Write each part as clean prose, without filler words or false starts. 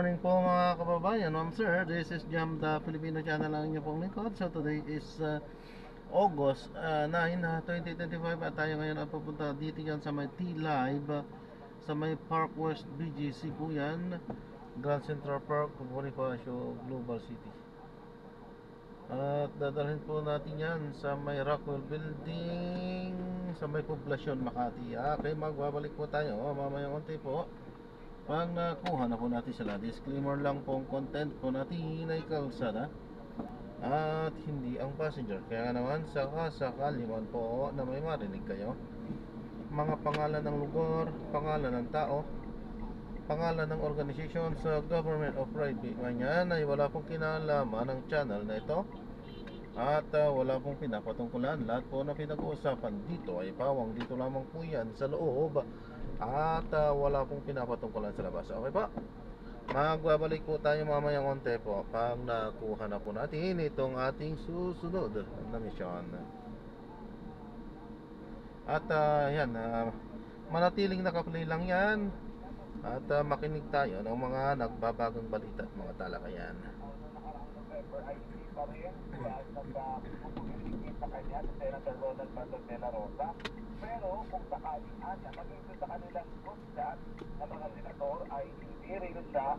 Morning po mga kababayan, ma'am sir. This is Jam, the Filipino channel ang inyo pong lingkod. So today is August 9, 2025 at tayo ngayon ang pupunta dito yan sa may T-Live sa may Park West BGC po yan, Grand Central Park, Bonifacio, Global City. At dadalhin po natin yan sa may Rockwell Building sa may Poblacion, Makati. Okay, magbabalik po tayo mamayang konti po pag nakuha na po natin sila. Disclaimer lang po, ang content po natin ay kalsada at hindi ang passenger. Kaya naman sakali man po na may marinig kayo mga pangalan ng lugar, pangalan ng tao, pangalan ng organisasyon sa government o private, ganyan ay wala pong kinalaman ng channel na ito at wala pong pinapatungkulan. Lahat po na pinag-uusapan dito ay pawang dito lamang po yan sa loob at wala pong pinapatungkulan sa labas. Okay po, magbabalik po tayo mamayang konti po pag nakuha na po natin itong ating susunod na mission. At yan, manatiling nakaplay lang yan at makinig tayo ng mga nagbabagong balita at mga talakayan. Pa rin dahil nagpupuliligid sa kanya sa Senator Ronald Bato de la Rosa. Pero kung sakaling anya, maging sa kanilang group chat na mga senador ay hindi rin siya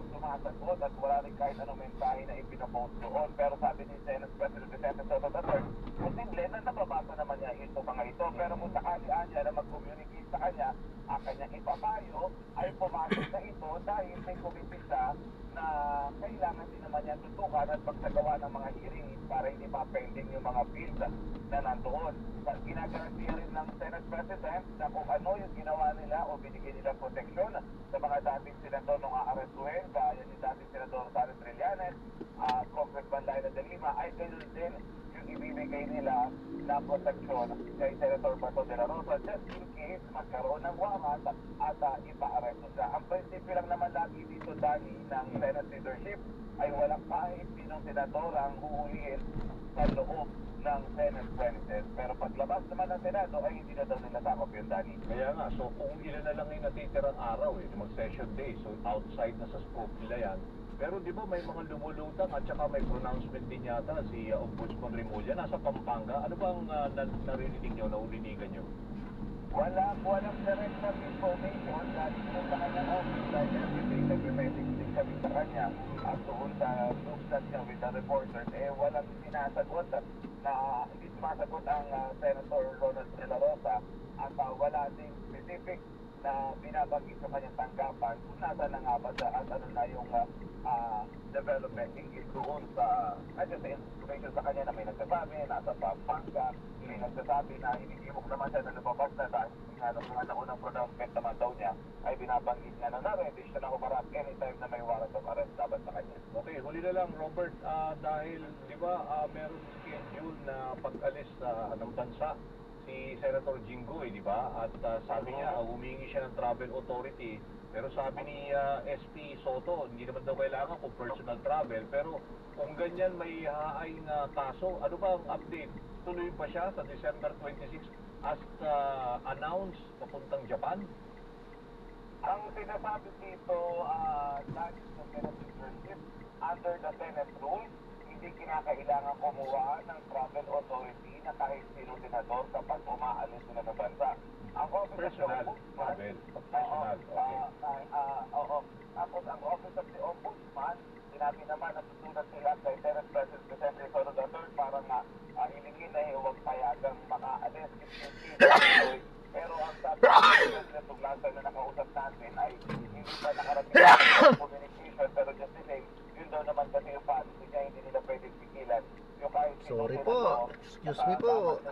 sumasagot at wala rin kahit anong mensahe na ipinapost doon. Pero sabi ni Senate President Vicente Soto III, posible na nababasa naman niya ito mga ito. Pero kung sakaling anya na mag-communicate sa kanya, ang kanyang ipapayo ay pumasok na ito dahil may committee siya na kailangan din naman yan tutukan at pagsagawa ng mga hearings para hindi ma-pending yung mga bills na nandoon. Ginagarantiya rin ng Senate President na kung ano yung ginawa nila o binigyan nila proteksyon sa mga dating senador nung aarestuhin, gaya ni dating senador Sally Trillanes, Congressman Laila de Lima, ay ganoon din yung ibibigay nila na proteksyon kay Senator Bato de la Rosa just in case magkaroon ng warrant at ipa-aresto siya. Ang prinsipyo lang naman lagi dito, Dani, ng Senate leadership ay walang kahit sinong senador ang huhulihin sa loob ng Senate premises. Pero paglabas naman ng Senado ay hindi na daw nila sakop yun, Dani. Kaya nga, so kung ilan na lang yung natitirang araw, mag-session day, so outside na sa scope nila yan. Pero di ba may mga lumulutang at saka may pronouncement din yata si Ombudsman Remulla nasa Pampanga. Ano bang narinig nyo, naulinigan nyo? Walang direct na information dahil sa kanyang office dahil everyday nag-message din kami sa kanya at doon sa group chat niya with the reporters, walang sinasagot na hindi sumasagot ang Senator Ronald de la Rosa at wala din specific na binabanggit sa kanyang tanggapan kung nasa na nga ba at ano na yung development hinggil doon sa information sa kanya na may nagsasabi nasa Pampanga, may nagsasabi na hinihimok naman siya na lumabas na dahil nga nung mga naunang pronouncement naman daw niya ay binabanggit niya na na-ready siya na humarap anytime na may warrant of arrest laban sa kanya. Okay, huli na lang Robert, dahil di ba meron schedule na pag-alis ng bansa si Senator Jinggoy, di ba? At sabi niya, humingi siya ng travel authority. Pero sabi ni SP Soto, hindi naman daw kailangan kung personal travel. Pero kung ganyan may haay na kaso, ano ba ang update? Tuloy pa siya sa December 26 as announced papuntang Japan? Ang sinasabi dito, dahil sa Senate leadership, under the Senate rules, hindi kinakailangan kumuha ng travel authority na kahit sino senador kapag umaalis sila ng bansa. Ang Office of the Ombudsman, tapos ang Office of the Ombudsman, sinabi naman na susunod sila kay Senate President Vicente Soto III para nga hilingin na huwag payagang makaalis. Pero ang sabi ng Tuglasan na nakausap natin ay hindi pa nakarating ng communication, pero just the same, yun daw naman kasi yung policy niya, hindi nila pwedeng pigilan. Yung kahit Sorry po, excuse me po.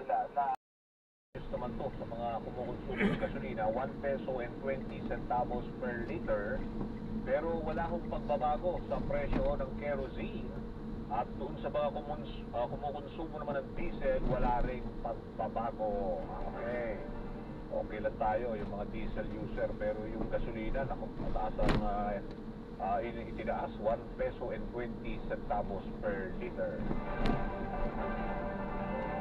Naman to sa mga kumukonsumo ng gasolina, 1 peso and 20 centavos per liter. Pero wala akong pagbabago sa presyo ng kerosene. At doon sa mga kumukonsumo naman ng diesel, wala rin pagbabago. Okay. Okay lang tayo, yung mga diesel user. Pero yung gasolina, mataas ang itinaas, 1 peso and 20 centavos per liter.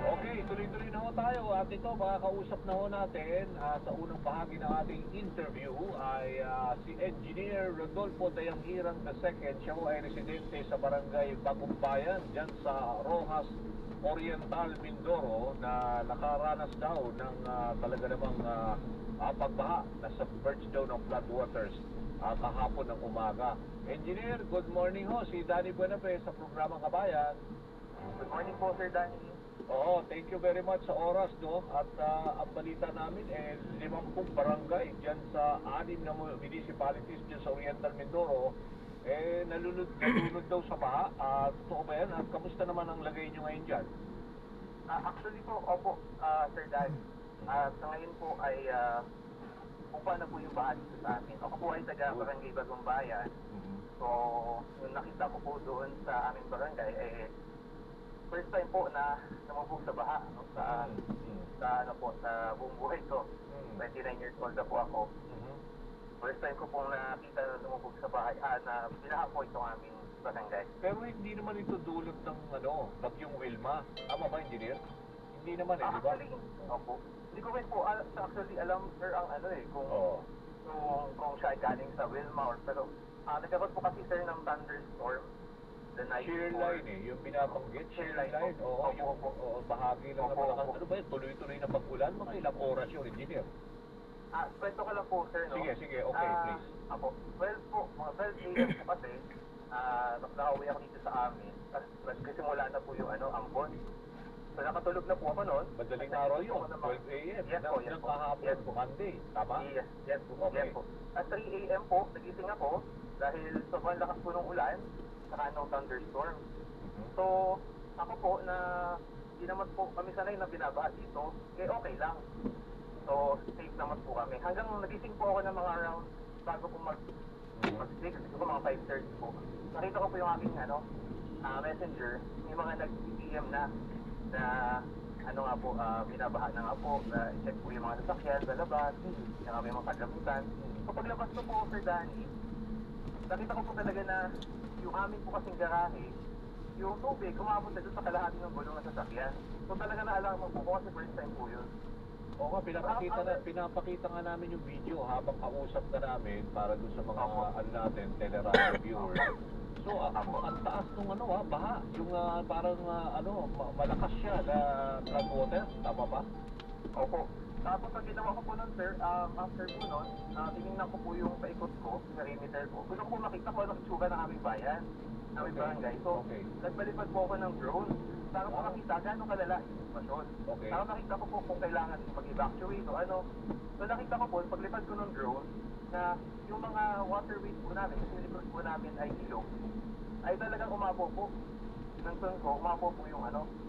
Okay, tuloy-tuloy na ho tayo at ito makakausap na ho natin sa unang bahagi ng ating interview ay si Engineer Rodolfo Dayanghirang II. Siya ho ay residente sa barangay Bagong Bayan dyan sa Rojas Oriental, Mindoro na nakaranas daw ng talaga namang pagbaha na submerge daw ng floodwaters kahapon ng umaga. Engineer, good morning ho. Si Danny Buenafe sa programang Kabayan. Good morning po, Sir Danny. Oo, thank you very much sa oras, no? At ang balita namin, 50 barangay dyan sa 6 na municipalities dyan sa Oriental Mindoro, nalunod daw sa baha. Totoo ba yan? At kamusta naman ang lagay nyo ngayon dyan? Actually po, opo, Sir Danny. Sa ngayon po ay upa na po yung baha dito sa amin. Ako po ay taga Barangay Bagong Bayan. So, yung nakita ko po doon sa aming barangay, first time po na namubog sa baha, no? sa buong buhay ko. 29 years old na po ako. First time ko pong nakita na lumubog sa bahay, na binaha po itong aming barangay. Pero hindi naman ito dulot ng bagyong Wilma. Tama ba, Engineer? Hindi naman di ba? Actually, opo. Hindi ko rin po actually alam, sir, ang kung siya ay galing sa Wilma or pero nagkaroon po kasi, sir, ng thunderstorm the night Shear before. line yung binabanggit. Shear line. Opo. Oo, bahagi lang na malakas. Ano ba yun? Tuloy-tuloy na pag-ulan. Mga ilang oras yun, Engineer? Kwento ko lang po, sir, no? Sige, okay, please. Apo, 12 po, mga 12 a.m. po kasi, nakauwi ako dito sa amin. Nagsimula na po yung ambon. So, nakatulog na po ako noon. Madaling araw yun, 12 a.m. Yes po, yes ng po. kahapon, Yes po. Monday. Tama? Yes po, Okay. yes po. At 3 a.m. po, nagising ako dahil sobrang lakas po ng ulan, saka ng thunderstorm. So, ako po na hindi naman po kami sanay na binabaha dito, okay lang. So, safe naman po kami. Hanggang nagising po ako ng mga around bago po mag-6, siguro mga 5:30 po. Nakita ko po yung aking messenger, may mga nag-PM na binabaha na nga po, check po yung mga sasakyan sa labas, saka may mga paglabutan. So, paglabas ko po, Sir Danny, nakita ko po talaga na yung amin po kasing garahe, yung tubig, umabot na doon sa kalahati ng gulong ng sasakyan. So talaga naalala mo po kasi first time po yun. Oo nga, pinapakita nga namin yung video habang kausap na namin para doon sa mga natin, teleradio viewers. So, ang taas nung baha, yung parang malakas siya na floodwater, tama ba? Opo. Tapos ang ginawa ko po nun, sir, after po nun, tinignan ko po yung paikot ko, perimeter ko. Gusto ko makita ko anong itsura ng aming bayan, ng aming barangay. So, nagbalipad po ako ng drone para po makita gano'ng kalala yung sitwasyon. Para makita ko po kung kailangan mag-evacuate o ano. So, nakita ko po, paglipad ko ng drone, na yung mga waterways po namin, kasi likod po namin ay ilog, ay talagang umapo po. Nanson ko, umapo po yung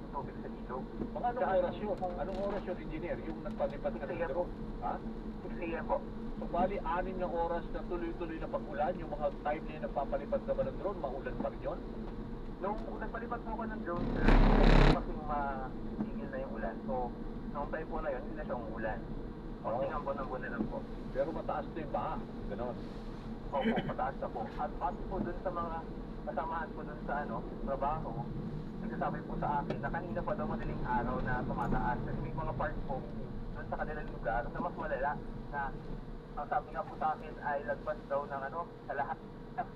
tubig sa ilog. Mga anong oras yun? Anong oras yun, Engineer? Yung nagpalipad ka ng drone? 6 a.m. po. So, bali, 6 na oras na tuloy-tuloy na pag-ulan, yung mga time na yung nagpapalipad ka ba ng drone, maulan pa rin yun? Nung nagpalipad po ako ng drone, sir, kasing matigil na yung ulan. So, nung time po na yun, hindi na siya umulan. Konting ambon-ambon na lang po. Pero mataas na yung baha. Ganon. Opo, mataas na po. At pati po dun sa mga kasamahan ko dun sa trabaho, nagsasabi po sa akin na kanina pa daw madaling araw na tumataas. Kasi may mga parts po dun sa kanilang lugar na mas malala na ang sabi nga po sa akin ay lagpas daw ng sa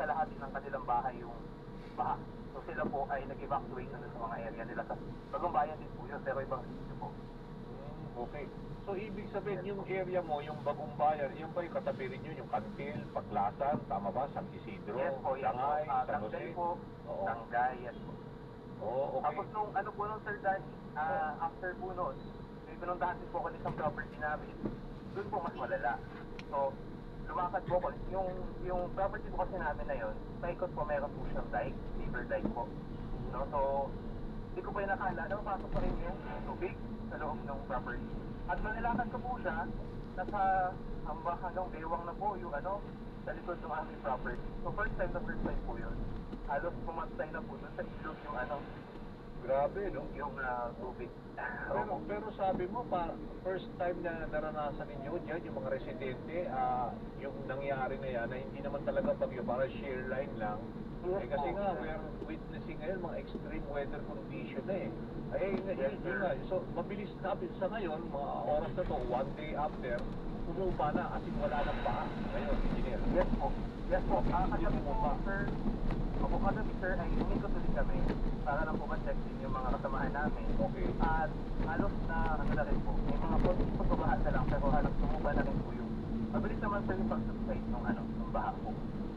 lahat ng kanilang bahay yung baha. So sila po ay nag-evacuate na sa mga area nila. Sa Bagong Bayan din po yun, pero ibang sitio po. Okay. So, ibig sabihin, yung area mo, yung Bagong Bayan, yung ba yung katabi rin yun, yung Kantil, Paglasan, tama ba? San Isidro, Yes po, yes po. Sangay, San Jose? Sangay po, Sangay, yes po. Okay. Tapos nung Sir Danny, after po nun, may pinuntahan din po ako ng isang property namin. Doon po mas malala. So, lumakad po ako. Yung property po kasi namin na yun, paikot po meron po siyang dike, river dike po. No? So, hindi ko pa yung nakala, napasok pa rin yung tubig sa loob ng property. At manilakad ko po siya, nasa hanggang bewang na po yung sa likod ng aming property. So, first time po yun. Halos pumantay na po doon sa ilog Grabe, no? yung tubig. Pero sabi mo, first time na naranasan ninyo dyan, yung mga residente, yung nangyari na yan, na hindi naman talaga bagyo, para shear line lang. Yes, Kasi po. nga, we are witnessing ngayon mga extreme weather condition na eh. Yun nga, so mabilis na sa ngayon, mga oras na to, one day after, umuupa na, as in wala nang baha. Ngayon, engineer. Yes po. Yes po. Kagabi po, Umuupa. sir. Opo, kagabi, sir, ay umikot ulit kami para lang po ma-check din yung mga kasamahan namin. Okay. At halos na, ano na rin po, may mga konting pagbabahan na lang, pero halos tumuba na rin po yung, mabilis naman sir yung pag-subside ng baha po.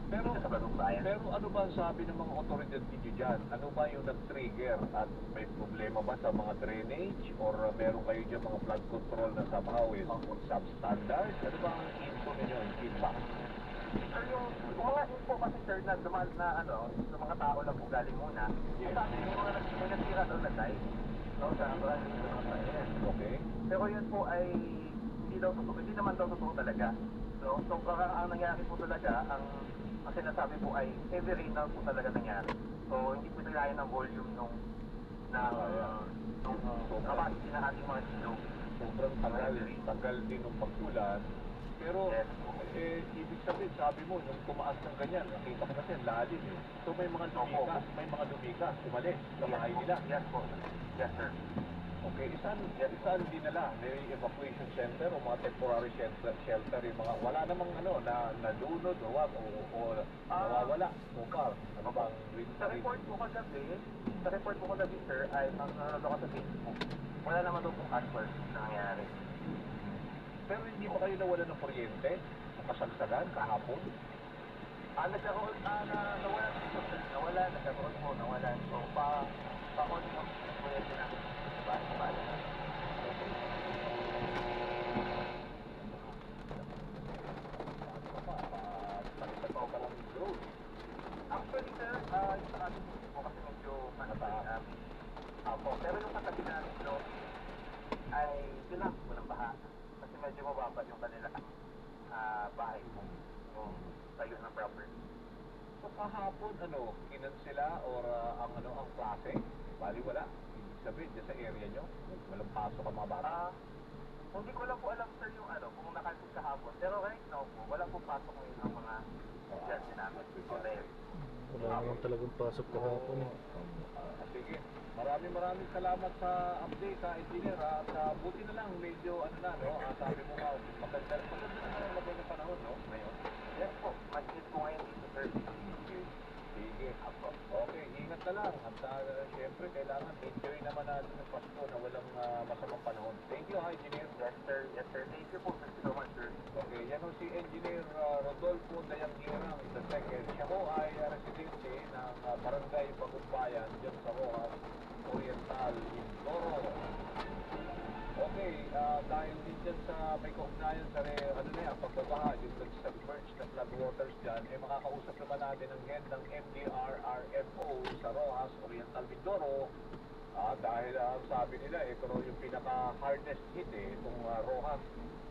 Pero, Dito sa Bagong Bayan. pero ano ba ang sabi ng mga otoridad ninyo dyan? Ano ba yung nag-trigger? At may problema ba sa mga drainage? Or meron kayo dyan mga flood control na somehow is substandard? Ano ba ang info ninyo, yung feedback? Sir, yung mga info kasi sir na dumaan na sa mga tao lang po galing muna. Yes. Sabi yung mga may nasira daw na guys, no, sa barangay ng mga bayan. Okay? Pero yun po ay hindi naman daw totoo talaga. No? So parang ang nangyari po talaga, ang sinasabi po ay heavy rain daw po talaga nangyari. So hindi po nilaya ng volume nung capacity ng ating mga silog. Sobrang tagal din ng pagkulan. Pero, Yes. ibig sabihin, sabi mo, nung tumaas ng ganyan, nakita ko kasi ang lalim eh. So may mga lumikas, umalis sa bahay nila. Yes po. Yes sir. Okay, isaan dinala? May evacuation center o mga temporary shelter, yung mga, wala namang na nalunod o wag, o nawawala so far. Ano bang Sa report po kagabi sir, ay ang nanonood ako sa Facebook. Wala naman daw pong casualties na nangyari. Pero hindi ba kayo nawala ng kuryente? Nakasagsagan kahapon? Nagkaroon, nawala dito sir. Nagkaroon po, nawala. So, pa-on mo po yung namin. Bali. Actually sir, yung sa ating po kasi medyo namin. Pero yung katabi namin doon ay pinag po ng baha. Kasi medyo mababa yung kanila bahay po. Yung tayo ng property. So kahapon, kinan sila or ang klase? Bali wala. Ibig sabihin, dyan sa area nyo, walang pasok ang mga bata. Hindi ko lang po alam sir yung kung nakalpit kahapon. Pero right now po, wala po pasok ngayon ang mga estudyante namin. Okay. Wala naman talagang pasok kahapon eh. Sige. Maraming salamat sa update sa engineer. At buti na lang, medyo sabi mo nga, maganda na lagay ng panahon, no? Ngayon. Yes po, mag-hit po ngayon dito sir. Sige. Okay, ingat na lang. At syempre, kailangan enjoy naman natin ng Pasko na walang masamang panahon. Thank you, engineer. Yes sir. Thank you po. Thank you so much sir. Okay, yan ho si Engineer Rodolfo Dayanghirang II. Siya ho ay residente ng Barangay Bagong Bayan dyan sa Rojas Oriental, Mindoro. Okay, dahil din dyan sa may kaugnayan sa pagbabaha, yung nag-submerge na floodwaters dyan, makakausap naman natin ang head ng MDRRMO sa Rojas Oriental, Mindoro. Dahil sabi nila, pero yung pinaka-hardest hit itong Rojas.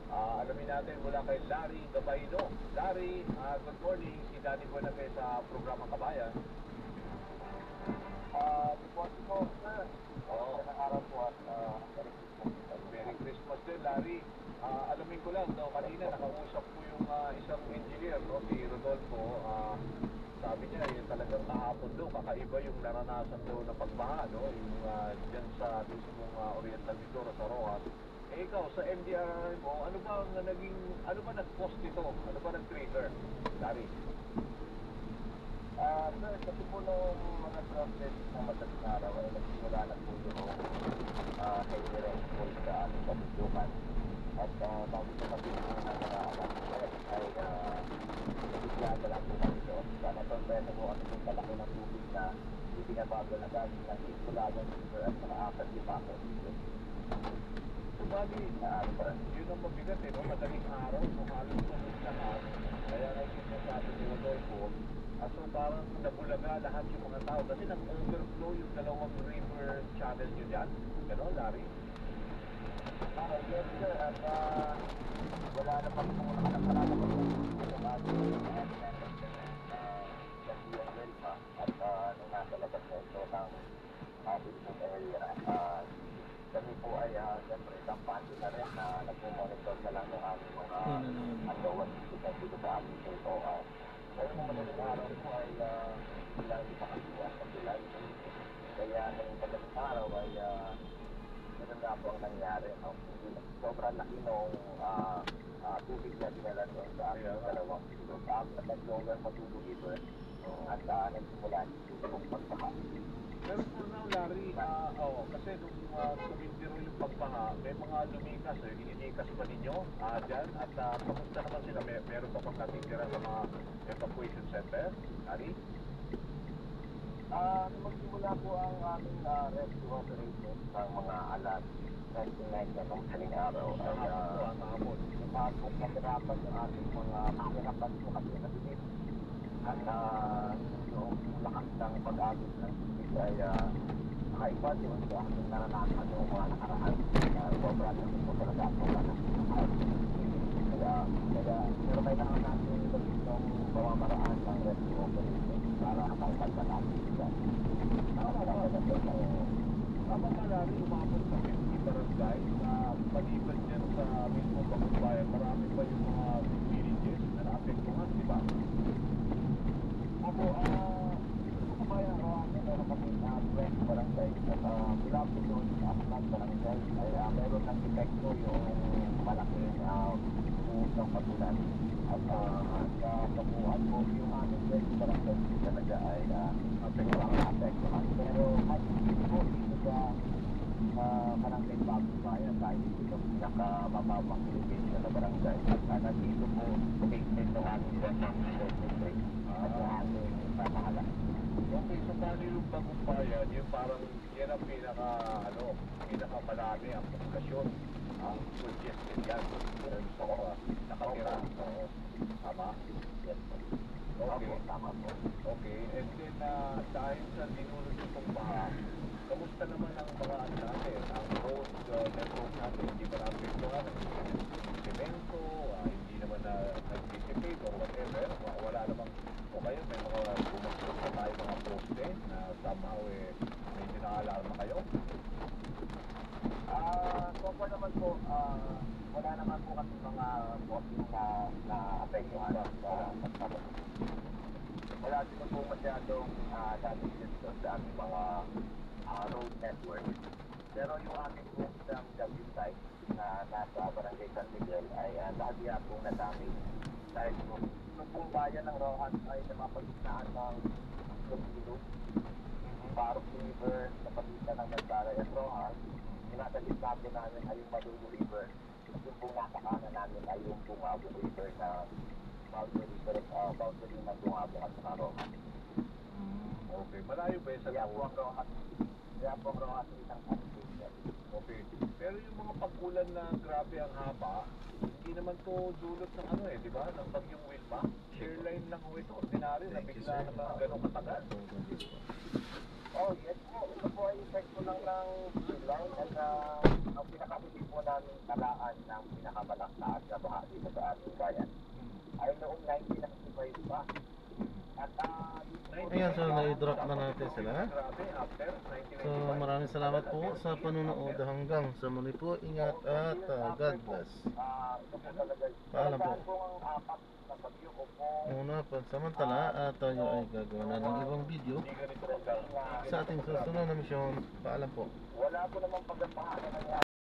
Alamin natin mula kay Larry Gabayno. Larry, good morning. Si Danny Buenafe sa programang Kabayan. Good morning po sir. Magandang araw po at Merry Christmas din, Larry. Alamin ko lang, kanina nakausap ko yung isang engineer, si Rodolfo. Sabi niya, talagang kahapon daw, kakaiba yung naranasan daw na pagbaha, yung dyan sa mismong Oriental Mindoro sa Rojas. Ikaw, sa MDR mo, ano ba nag-cause nito? Ano ba nag-trigger? Larry? sir, kasi po nung mga process ng madaling araw ay nagsimula na po yung heavy rainfall sa aming kabundukan. At bago po kami na nakarawan, ay nabiglaga lang po kami doon. Sana sorpresa po kami yung palaki ng tubig na ibinabagal na galing ng Isulagan River at mga apat yung Paco. Bali, yun ang mabigat madaling araw, so halos lahat. Kaya nagsisasabi ni Rodolfo, so parang nabulaga lahat yung mga tao kasi nag-overflow yung dalawang river channel nyo dyan. Gano'n, Larry? Yes sir, at wala na pang po nakakalala pa po yung ating at nung nasa labas na ito ng Philippine araw po ay lagi makasuwas sa tulad. Kaya nung pagdating araw ay ganun nga po ang nangyari. Sobrang laki nung tubig na dinala doon sa aking dalawang silog. Nag-lower matutulito at nagsimula yung pagbaha. Pero for now, Larry, kasi nung tumindiro yung pagbaha, may mga lumikas, inilikas pa ninyo dyan, at kamusta naman sila? Meron pa bang natitira sa mga evacuation center, Larry? Magsimula po ang aming rescue operations ng mga alas 29 na ng saling araw. Kahapon. Kung mahirapan yung ating mga mahirapan po kasi nabilis at yung lakas ng pag-agos ng tubig ay nakaiba din sa ating naranasan yung mga nakaraan. Sobrang natin po talaga po kaya pero kailangan natin gawin yung pamamaraan ng rescue operations para makapagpagpa natin sila. Tama ka, Larry, umabot sa 50 barangay na maliban dyan sa mismo Bagumbayan, marami pa yung mga villages na naapektuhan, di ba? Ako, kabayan ko, meron kami 20 barangay at mula po doon sa apat barangay ay meron ng epekto yung malaking ng patulan at sa kabuuan po yung aming 20 barangay talaga ay apektuhan. Pero at po dito sa barangay Bagumbayan tayo dito pinakamababang location na barangay at nandito po located ng aming district at ang aming pamahalaan. Okay, so paano yung Bagumbayan, yung parang yan ang pinakamalami ang populasyon, ang congested yan. So, nakatira. Tama? Yes po. Okay. Tama po. Okay, and then dahil sa dinulot itong baha, kamusta naman ang mga natin, ang road network natin, hindi ba naapektuhan ang semento, hindi naman na nag-dissipate or whatever, wala namang, o kaya may mga bumastos na tayo mga poste na somehow medyo naka-alarma kayo? So far naman po, wala naman po kasi mga posting na apektuhan sa pagkakot. Wala din po masyadong damage sa aming mga road network. Pero yung aming po sa W-site na nasa Barangay San Miguel ay lahat po na-damage. Dahil nung pong bayan ng Rojas ay napapagitnaan ng Lumilog, Barok River sa pagitan ng Nagdaray at Rojas. Nasa gitna po namin ay yung Madugo River. At yung pong nasa kanan namin ay yung Bungabo River na boundary ng Bungabo at sa Rojas. Okay, malayo ba yun sa Kaya po ang Rojas isang application. Okay, pero yung mga pagkulan na grabe ang haba, hindi naman to dulot ng di ba? Ng bagyong Wilma. Airline lang ho ito, ordinary na bigla naman gano'ng katagal. Oh, yes po. Ito po ay epekto lang ng airline at ang pinakabili po namin talaan ng pinakamalaktaas na baha dito sa aming bayan ay noong 1995 pa. At Ayan, so na-drop na natin sila. Grabe, after 1995. So maraming salamat po sa panunood. Hanggang sa muli po. Ingat at God bless. ito po talaga. Paalam po. Po ang apat na bagyo ko po. Muna pansamantala at tayo ay gagawa na ng ibang video Hindi ganito lang. sa ating susunod na misyon. Paalam po. Wala po namang pagkapahan na nangyari.